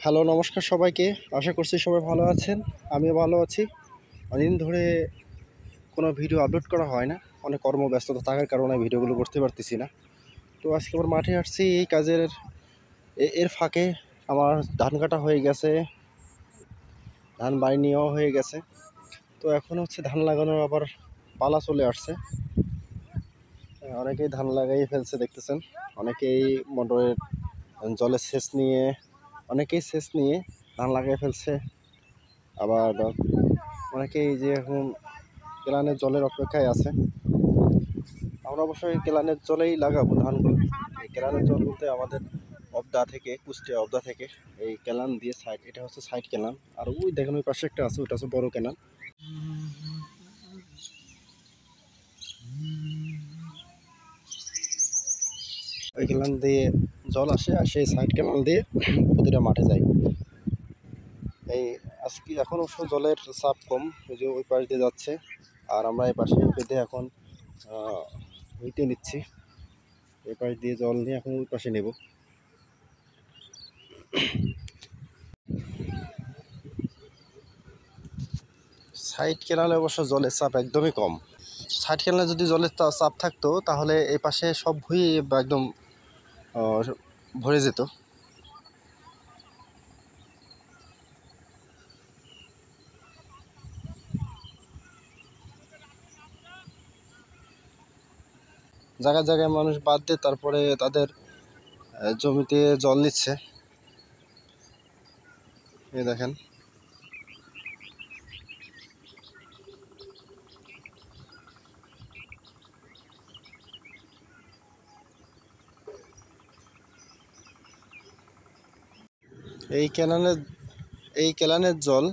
Hello, নমস্কার সবাইকে। আশা করছি সবাই ভালো আছেন। আমিও ভালো আছি। অনেকদিন ধরে কোনো ভিডিও আপলোড করা হয় না, অনেক কর্মব্যস্ততা থাকার কারণে ভিডিওগুলো করতে পারতেছি না। তো আজকে আবার মাঠে আসছি এই কাজের এর ফাঁকে আমার ধান কাটা হয়ে গেছে, ধান বাড়ি নেওয়া হয়ে গেছে। তো এখন হচ্ছে ধান লাগানোর আবার পালা চলে আসছে। অনেকেই ধান লাগাই ফেলছে দেখতেছেন, অনেকেই মোটরের জলের সেচ নিয়ে ধান লাগিয়ে ফেলছে। আবার অনেকেই যে এখন কেলানের জলের অপেক্ষায় আছে। আমরা অবশ্যই কেলানের জলেই লাগাবো ধানগুলো। এই কেলানের জল বলতে আমাদের কুষ্টিয়া অবদা থেকে এই কেলান দিয়ে সাইড, এটা হচ্ছে সাইড কেলান। আর ওই দেখেন ওই পাশে একটা আছে, ওইটা হচ্ছে বড় কেলান। ওই কেলান দিয়ে জল আসে আর সেই সাইড কেলান দিয়ে প্রতিটা মাঠে যায়। এই আজকে এখন অবশ্য জলের চাপ কম, ওই যে ওই পাশ দিয়ে যাচ্ছে। আর আমরা এই পাশে বেঁধে এখন হইতে নিচ্ছি। এই পাশ দিয়ে জল নিয়ে এখন ওই পাশে নেব। সাইড কেনালে অবশ্য জলের চাপ একদমই কম। সাইড কেনালে যদি জলের চাপ থাকতো তাহলে এই পাশে সব ভুঁই একদম ভরে যেত। জায়গায় জায়গায় মানুষ বাদ দিয়ে তারপরে তাদের জমিতে জল নিচ্ছে। এই দেখেন, এই কেলানের জল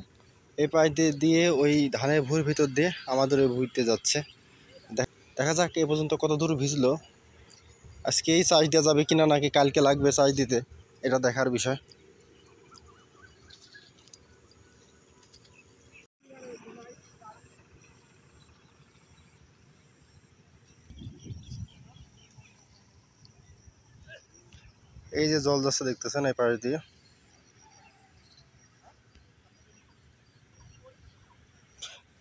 এই পাশ দিয়ে ওই ধানের ভুঁইর ভিতর দিয়ে আমাদের ওই ভুঁইতে যাচ্ছে। দেখা যাক এ পর্যন্ত কত দূর ভিজলো। আজকে এই চাষ দেওয়া যাবে কিনা, নাকি কালকে লাগবে চাষ দিতে, এটা দেখার বিষয়। এই যে জল যাচ্ছে দেখতেছেন এই পাশ দিয়ে।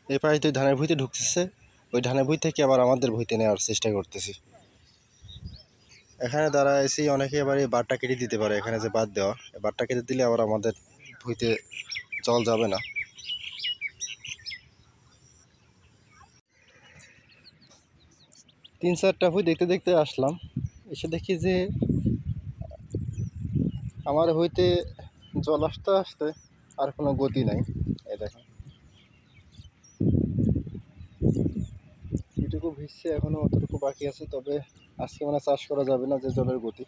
এই পাশ দিয়ে ধানের ভুঁইতে ঢুকতেছে, ওই ধানের ভুঁই থেকে আবার আমাদের ভুঁইতে নেওয়ার চেষ্টা করতেছি। এখানে দাঁড়া এসে অনেকে আবার এই বাঁধটা কেটে দিতে পারে। এখানে যে বাঁধ দেওয়া, এই বাঁধটা কেটে দিলে আবার আমাদের ভুঁইতে জল যাবে না। তিন চারটা ভুঁই দেখতে দেখতে আসলাম, এসে দেখি যে আমার ভুঁইতে জল আসতে আসতে আর কোনো গতি নাই। এই দেখেন যেটুকু ভিজছে এখনো অতটুকু বাকি আছে। তবে আজকে মানে চাষ করা যাবে না, যে জলের গতি।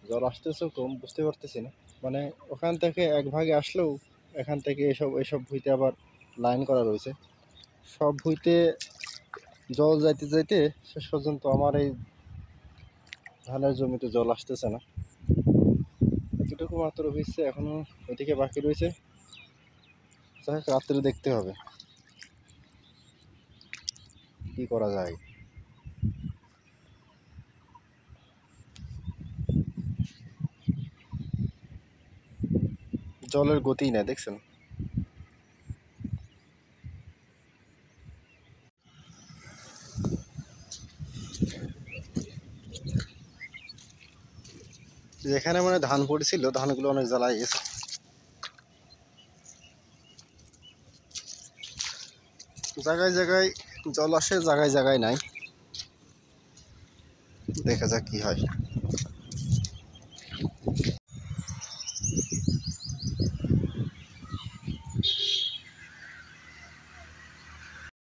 জল আসতেছেও কম, বুঝতে পারতেছি না। মানে ওখান থেকে এক ভাগে আসলেও এখান থেকে এসব ভুঁইতে আবার লাইন করা রয়েছে। সব ভুঁইতে জল যাইতে যাইতে শেষ পর্যন্ত আমার এই ধানের জমিতে জল আসতেছে না। এতটুকু মাত্র ভিজছে, এখনো ওইদিকে বাকি রয়েছে। যাই রাত্রে দেখতে হবে কি করা যায়। জলের গতি নেই, দেখছেন। যেখানে মানে ধান পড়েছিল, ধানগুলো অনেক জ্বালায় গেছে। জায়গায় জায়গায় জল আসে, জায়গায় জায়গায় নাই। দেখা যাক কি হয়।